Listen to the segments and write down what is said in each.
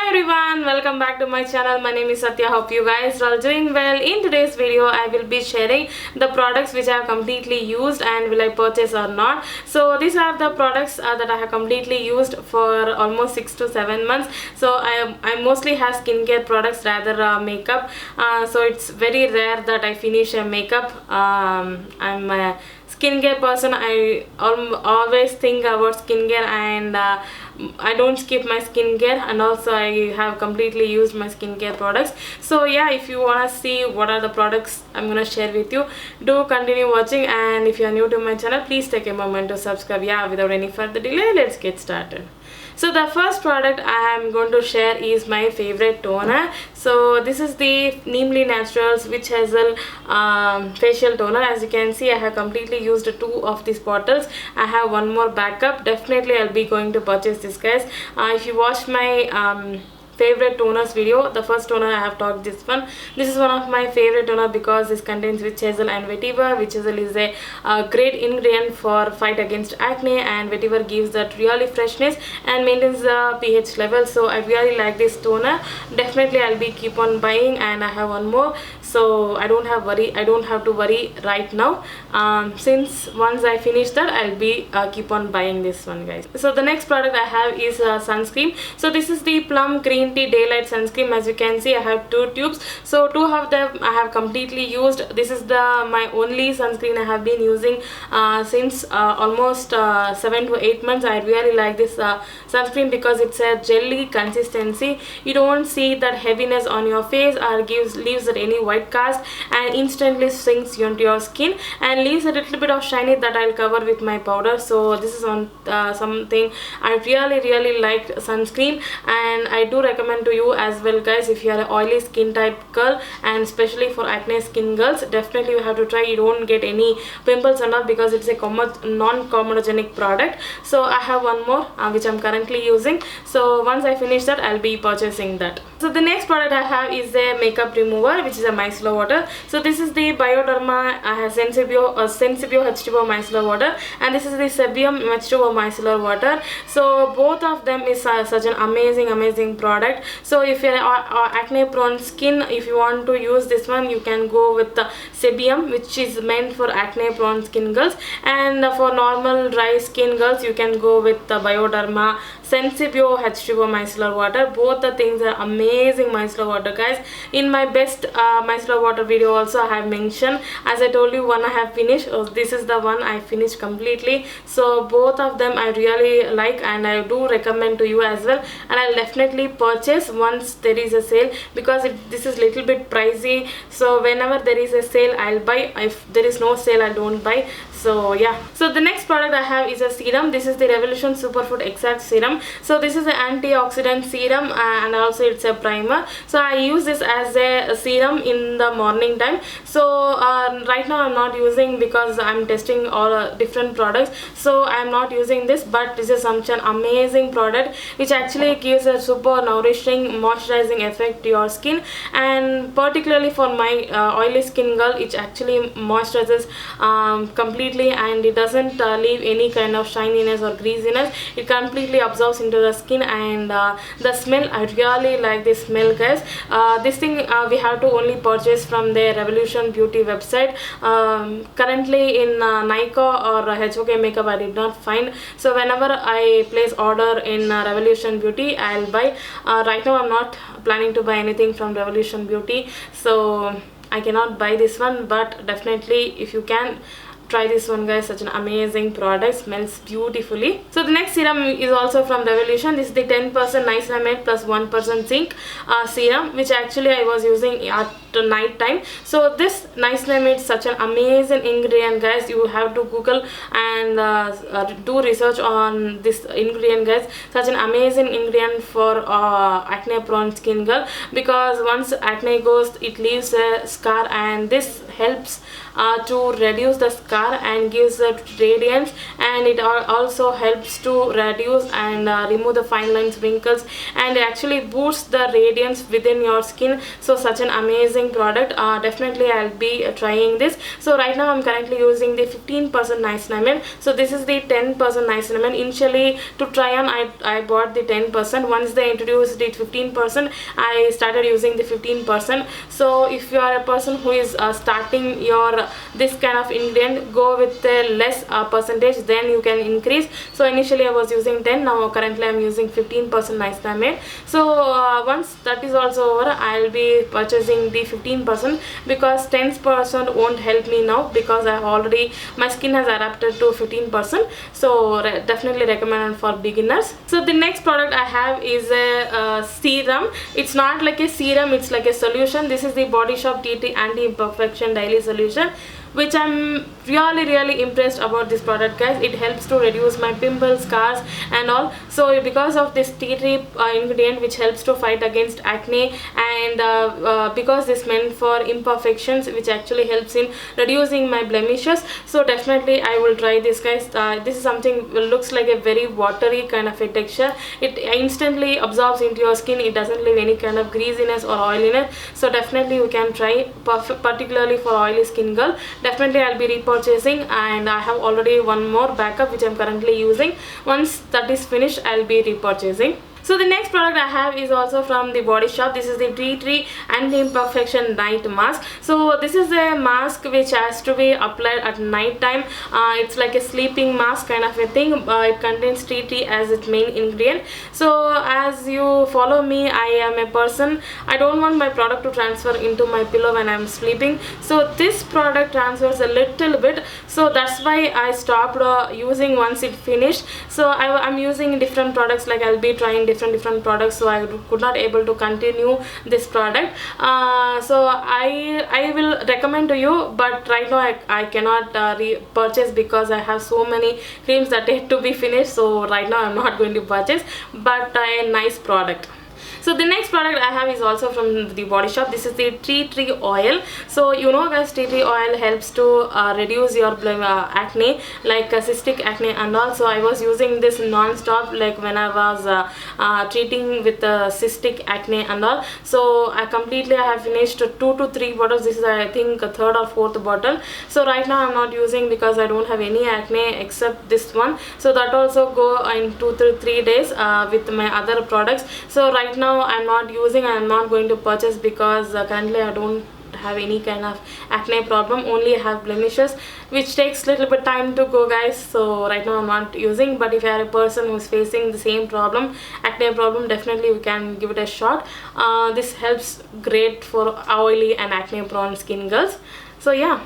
everyone, welcome back to my channel. My name is Satya. Hope you guys are all doing well. In today's video I will be sharing the products which I have completely used and will I purchase or not. So these are the products that I have completely used for almost 6 to 7 months. So I mostly have skincare products rather makeup. So it's very rare that I finish a makeup. I'm a skincare person. I always think about skincare, and I don't skip my skincare, and also I have completely used my skincare products. So yeah, if you wanna see what are the products I'm gonna share with you, do continue watching, and if you are new to my channel, please take a moment to subscribe. Yeah, without any further delay, let's get started. So the first product I am going to share is my favorite toner. So this is the Neemly Naturals Witch Hazel facial toner. As you can see, I have completely used 2 of these bottles. I have one more backup. Definitely I'll be going to purchase this, guys. If you watch my favorite toners video, the first toner I have talked, this is one of my favorite toner because this contains witch hazel and vetiver. Witch hazel is a great ingredient for fight against acne, and vetiver gives that really freshness and maintains the pH level. So I really like this toner. Definitely I'll be keep on buying, and I have one more, so I don't have to worry right now, since once I finish that I'll be keep on buying this one, guys. So the next product I have is sunscreen. So this is the Plum Green Tea Daylight Sunscreen. As you can see, I have 2 tubes, so 2 of them I have completely used. This is my only sunscreen I have been using since almost 7 to 8 months. I really like this sunscreen because it's a jelly consistency. You don't see that heaviness on your face or leaves that any white cast, and instantly sinks into your skin and leaves a little bit of shiny that I'll cover with my powder. So this is something I really liked sunscreen, and I do recommend to you as well, guys. If you are an oily skin type girl, and especially for acne skin girls, definitely you have to try. You don't get any pimples and all because it's a non-comedogenic product. So I have one more which I'm currently using. So once I finish that, I'll be purchasing that. So the next product I have is a makeup remover, which is a micellar water. So this is the Bioderma Sensibio H2O micellar water, and this is the Sebium H2O micellar water. So both of them is such an amazing product. So if you're acne prone skin, if you want to use this one, you can go with the Sebium, which is meant for acne prone skin girls, and for normal dry skin girls, you can go with the Bioderma Sensibio H2O micellar water. Both the things are amazing micellar water, guys. In my best micellar water video also I have mentioned, as I told you, one I have finished. This is the one I finished completely. So both of them I really like, and I do recommend to you as well, and I'll definitely purchase once there is a sale, because this is little bit pricey. So whenever there is a sale, I'll buy. If there is no sale, I don't buy. So yeah. So the next product I have is a serum. This is the Revolution Superfood Exact Serum. So this is an antioxidant serum, and also it's a primer. So I use this as a serum in the morning time. So right now I'm not using because I'm testing all different products. So I'm not using this, but this is such an amazing product which actually gives a super nourishing moisturizing effect to your skin, and particularly for my oily skin girl, it actually moisturizes completely, and it doesn't leave any kind of shininess or greasiness. It completely absorbs into the skin, and the smell, I really like this smell, guys. This thing we have to only purchase from the Revolution Beauty website. Currently in Nykaa or HOK Makeup I did not find. So whenever I place order in Revolution Beauty, I'll buy. Right now I'm not planning to buy anything from Revolution Beauty, so I cannot buy this one, but definitely if you can, try this one, guys. Such an amazing product, smells beautifully. So the next serum is also from Revolution. This is the 10% niacinamide plus 1% zinc serum, which actually I was using at night time. So this niacinamide is such an amazing ingredient, guys. You have to Google and do research on this ingredient, guys. Such an amazing ingredient for acne prone skin girl, because once acne goes, it leaves a scar, and this helps to reduce the scar and gives the radiance, and it also helps to reduce and remove the fine lines, wrinkles, and it actually boosts the radiance within your skin. So such an amazing product. Definitely I'll be trying this. So right now I'm currently using the 15% niacinamide. So this is the 10% niacinamide. Initially to try on I bought the 10%. Once they introduced the 15%, I started using the 15%. So if you are a person who is starting your this kind of ingredient, go with a less percentage, then you can increase. So initially I was using 10, now currently I'm using 15% niacinamide. So once that is also over, I'll be purchasing the 15% because 10% won't help me now because I have already, my skin has adapted to 15%. So definitely recommended for beginners. So the next product I have is a serum. It's not like a serum, it's like a solution. This is the Body Shop Tea Tree Anti-Imperfection Daily Solution, which I'm really impressed about this product, guys. It helps to reduce my pimples, scars and all. So because of this tea tree ingredient which helps to fight against acne, and because this meant for imperfections, which actually helps in reducing my blemishes. So definitely I will try this, guys. This is something looks like a very watery kind of a texture. It instantly absorbs into your skin. It doesn't leave any kind of greasiness or oiliness. So definitely you can try, particularly for oily skin girl. Definitely I'll be repurchasing, and I have already one more backup which I'm currently using. Once that is finished, I'll be repurchasing. So the next product I have is also from the Body Shop. This is the Tea Tree Anti-Imperfection Night Mask. So this is a mask which has to be applied at night time. It's like a sleeping mask kind of a thing. It contains tea tree as its main ingredient. So as you follow me, I am a person, I don't want my product to transfer into my pillow when I'm sleeping. So this product transfers a little bit. So that's why I stopped using once it finished. So I'm using different products, like I'll be trying different products, so I could not able to continue this product. So I will recommend to you, but right now I cannot purchase because I have so many creams that need to be finished. So right now I'm not going to purchase, but a nice product. So the next product I have is also from the Body Shop. This is the tea tree oil. So you know, guys, tea tree oil helps to reduce your acne, like cystic acne and all. So I was using this non-stop, like when I was treating with cystic acne and all. So I have finished 2 to 3 bottles. This is, I think, a third or fourth bottle. So right now I'm not using because I don't have any acne except this one. So that also go in 2 to 3 days with my other products. So right now I'm not using, I'm not going to purchase because currently I don't have any kind of acne problem, only have blemishes, which takes little bit time to go, guys. So right now I'm not using, but if you are a person who's facing the same problem, acne problem, definitely you can give it a shot. This helps great for oily and acne prone skin girls. So yeah.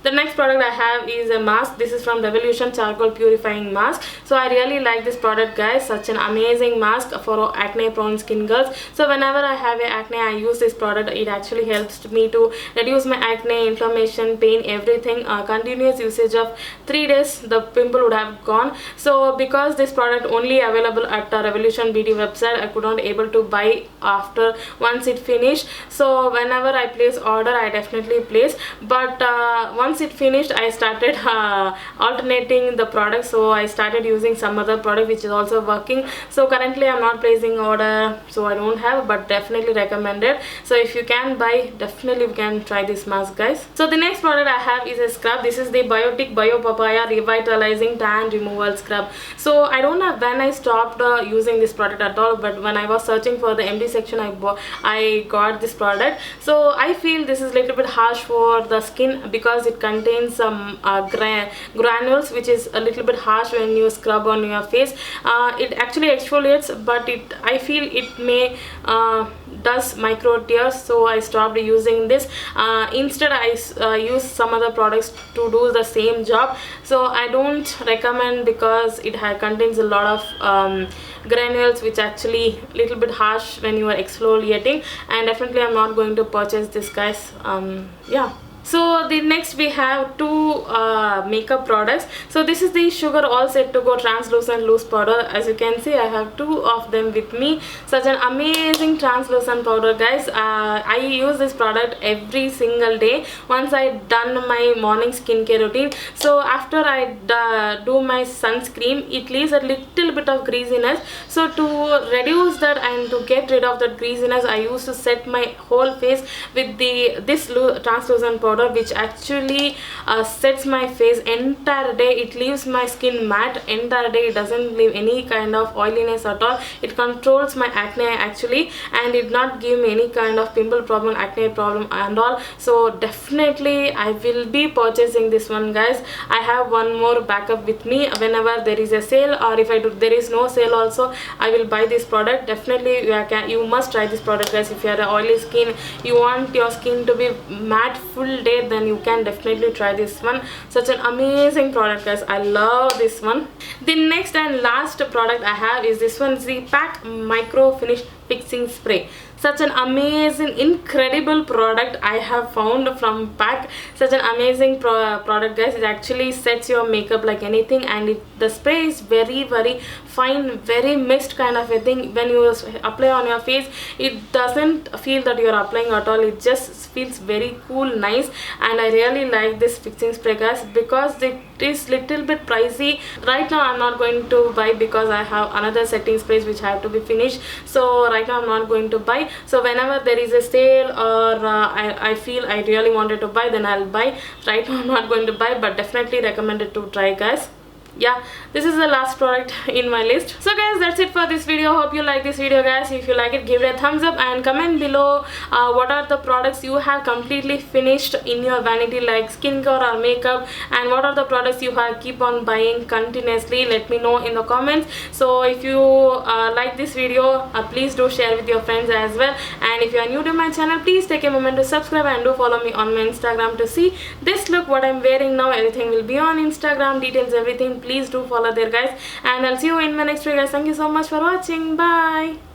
The next product I have is a mask. This is from Revolution Charcoal Purifying Mask. So I really like this product, guys. Such an amazing mask for acne prone skin girls. So whenever I have acne, I use this product. It actually helps me to reduce my acne, inflammation, pain, everything. Continuous usage of 3 days, the pimple would have gone. So because this product only available at the Revolution Beauty website, I could not able to buy after once it finished. So whenever I place order, I definitely place, but once it finished, I started alternating the product. So I started using some other product which is also working. So currently I'm not placing order, so I don't have, but definitely recommended. So if you can buy, definitely you can try this mask, guys. So the next product I have is a scrub. This is the Biotic Bio Papaya Revitalizing Tan Removal Scrub. So I don't know when I stopped using this product at all, but when I was searching for the MD section, I got this product. So I feel this is a little bit harsh for the skin because it contains some granules, which is a little bit harsh when you scrub on your face. It actually exfoliates, but I feel it may does micro tears, so I stopped using this. Instead I use some other products to do the same job. So I don't recommend because it contains a lot of granules, which actually little bit harsh when you are exfoliating, and definitely I'm not going to purchase this, guys. Yeah. So the next we have two makeup products. So this is the Sugar All Set to Go translucent loose powder. As you can see, I have two of them with me. Such an amazing translucent powder, guys. I use this product every single day once I done my morning skincare routine. So after I do my sunscreen, it leaves a little bit of greasiness. So to reduce that and to get rid of that greasiness, I used to set my whole face with this translucent powder, which actually sets my face entire day. It leaves my skin matte entire day. It doesn't leave any kind of oiliness at all. It controls my acne actually, and it not give me any kind of pimple problem, acne problem and all. So definitely I will be purchasing this one, guys. I have one more backup with me. Whenever there is a sale, or if there is no sale also, I will buy this product. Definitely you must try this product, guys. If you have an oily skin, you want your skin to be matte full day, then you can definitely try this one. Such an amazing product, guys. I love this one. The next and last product I have is this one, the PAC Micro Finish Fixing Spray. Such an amazing, incredible product I have found from PAC. Such an amazing product, guys. It actually sets your makeup like anything, and the spray is very fine, very mist kind of a thing. When you apply on your face, it doesn't feel that you're applying at all. It just feels very cool, nice, and I really like this fixing spray, guys, because it is little bit pricey. Right now I'm not going to buy because I have another setting sprays which have to be finished. So right now I'm not going to buy. So whenever there is a sale, or I feel I really wanted to buy, then I'll buy. Right now I'm not going to buy, but definitely recommended to try, guys. Yeah, this is the last product in my list. So guys, that's it for this video. Hope you like this video, guys. If you like it, give it a thumbs up and comment below what are the products you have completely finished in your vanity, like skincare or makeup, and what are the products you have keep on buying continuously. Let me know in the comments. So if you like this video, please do share with your friends as well. And if you are new to my channel, please take a moment to subscribe and do follow me on my Instagram to see this look what I'm wearing now. Everything will be on Instagram, details, everything. Please do follow there, guys, and I'll see you in my next video, guys. Thank you so much for watching. Bye.